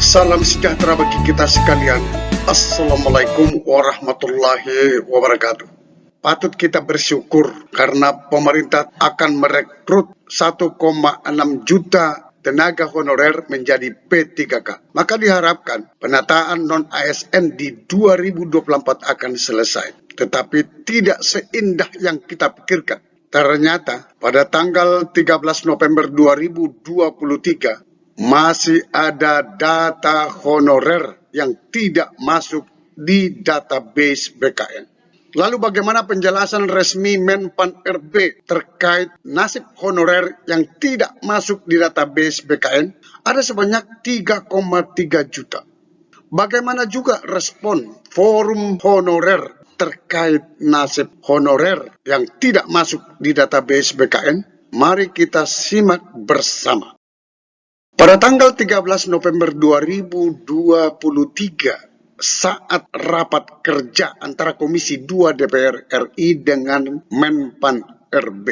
Salam sejahtera bagi kita sekalian. Assalamualaikum warahmatullahi wabarakatuh. Patut kita bersyukur karena pemerintah akan merekrut 1,6 juta tenaga honorer menjadi P3K. Maka diharapkan penataan non-ASN di 2024 akan selesai. Tetapi tidak seindah yang kita pikirkan. Ternyata pada tanggal 13 November 2023, masih ada data honorer yang tidak masuk di database BKN. Lalu bagaimana penjelasan resmi Menpan RB terkait nasib honorer yang tidak masuk di database BKN? Ada sebanyak 3,3 juta. Bagaimana juga respon forum honorer terkait nasib honorer yang tidak masuk di database BKN? Mari kita simak bersama. Pada tanggal 13 November 2023, saat rapat kerja antara Komisi 2 DPR RI dengan Menpan RB,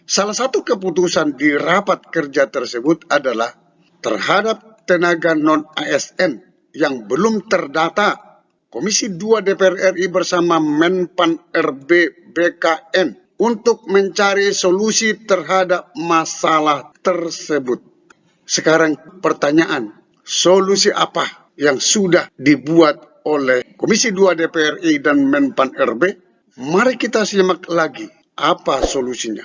salah satu keputusan di rapat kerja tersebut adalah terhadap tenaga non-ASN yang belum terdata, Komisi 2 DPR RI bersama Menpan RB BKN untuk mencari solusi terhadap masalah tersebut. Sekarang pertanyaan, solusi apa yang sudah dibuat oleh Komisi 2 DPR RI dan Menpan RB? Mari kita simak lagi apa solusinya.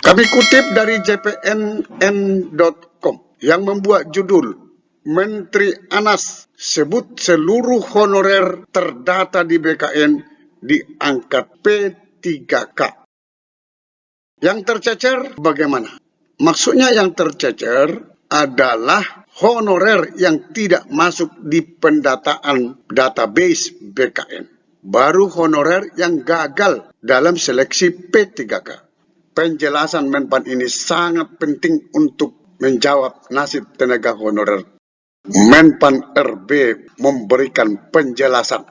Kami kutip dari jpnn.com yang membuat judul Menteri Anas sebut seluruh honorer terdata di BKN diangkat P3K. Yang tercecer bagaimana? Maksudnya yang tercecer adalah honorer yang tidak masuk di pendataan database BKN. Baru honorer yang gagal dalam seleksi P3K. Penjelasan Menpan ini sangat penting untuk menjawab nasib tenaga honorer. Menpan RB memberikan penjelasan.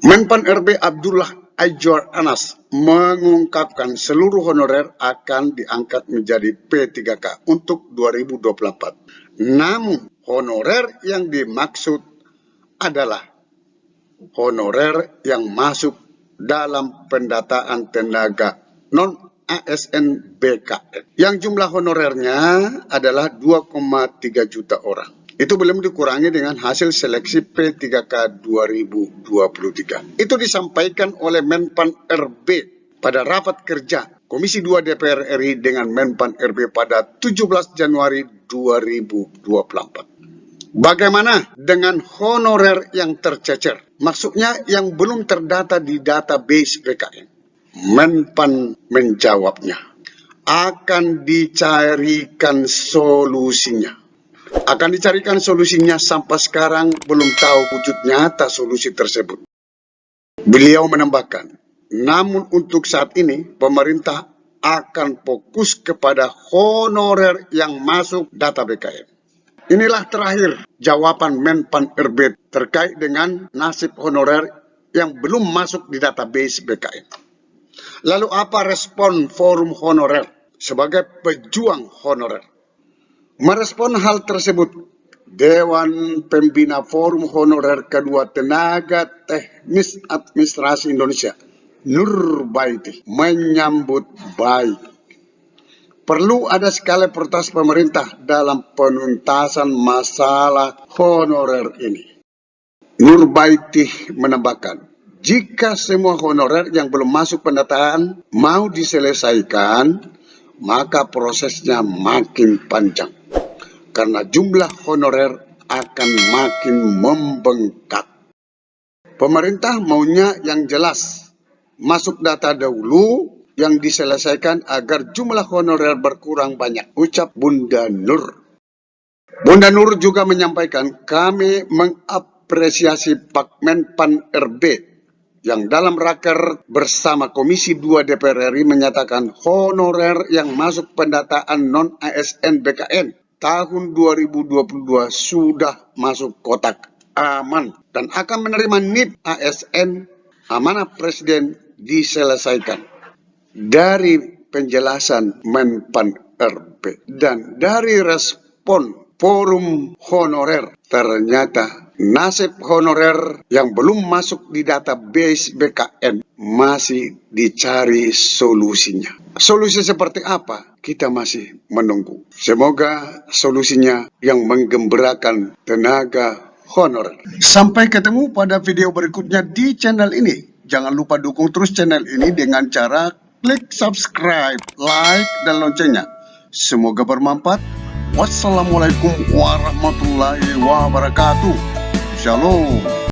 Menpan RB Abdullah Aizwar Anas mengungkapkan seluruh honorer akan diangkat menjadi P3K untuk 2024. Namun, honorer yang dimaksud adalah honorer yang masuk dalam pendataan tenaga non-ASN BKN. Yang jumlah honorernya adalah 2,3 juta orang. Itu belum dikurangi dengan hasil seleksi P3K 2023. Itu disampaikan oleh Menpan RB pada rapat kerja Komisi 2 DPR RI dengan Menpan RB pada 17 Januari 2024. Bagaimana dengan honorer yang tercecer? Maksudnya yang belum terdata di database BKN. Menpan menjawabnya, akan dicarikan solusinya. Akan dicarikan solusinya, sampai sekarang belum tahu wujud nyata solusi tersebut. Beliau menambahkan, namun untuk saat ini pemerintah akan fokus kepada honorer yang masuk data BKN. Inilah terakhir jawaban Menpan RB terkait dengan nasib honorer yang belum masuk di database BKN. Lalu apa respon forum honorer sebagai pejuang honorer? Merespon hal tersebut, Dewan Pembina Forum Honorer Kedua Tenaga Teknis Administrasi Indonesia, Nurbaiti, menyambut baik. Perlu ada skala prioritas pemerintah dalam penuntasan masalah honorer ini. Nurbaiti menambahkan, jika semua honorer yang belum masuk pendataan mau diselesaikan, maka prosesnya makin panjang. Karena jumlah honorer akan makin membengkak. Pemerintah maunya yang jelas, masuk data dahulu yang diselesaikan agar jumlah honorer berkurang banyak, ucap Bunda Nur. Bunda Nur juga menyampaikan, kami mengapresiasi Pak Menpan RB yang dalam raker bersama Komisi 2 DPR RI menyatakan honorer yang masuk pendataan non-ASN BKN tahun 2022 sudah masuk kotak aman dan akan menerima NIP ASN amanah Presiden diselesaikan. Dari penjelasan Menpan RB dan dari respon forum honorer. Ternyata nasib honorer yang belum masuk di database BKN masih dicari solusinya. Solusi seperti apa? Kita masih menunggu. Semoga solusinya yang menggembirakan tenaga honorer. Sampai ketemu pada video berikutnya di channel ini. Jangan lupa dukung terus channel ini dengan cara klik subscribe, like, dan loncengnya. Semoga bermanfaat. Wassalamualaikum warahmatullahi wabarakatuh. Shalom.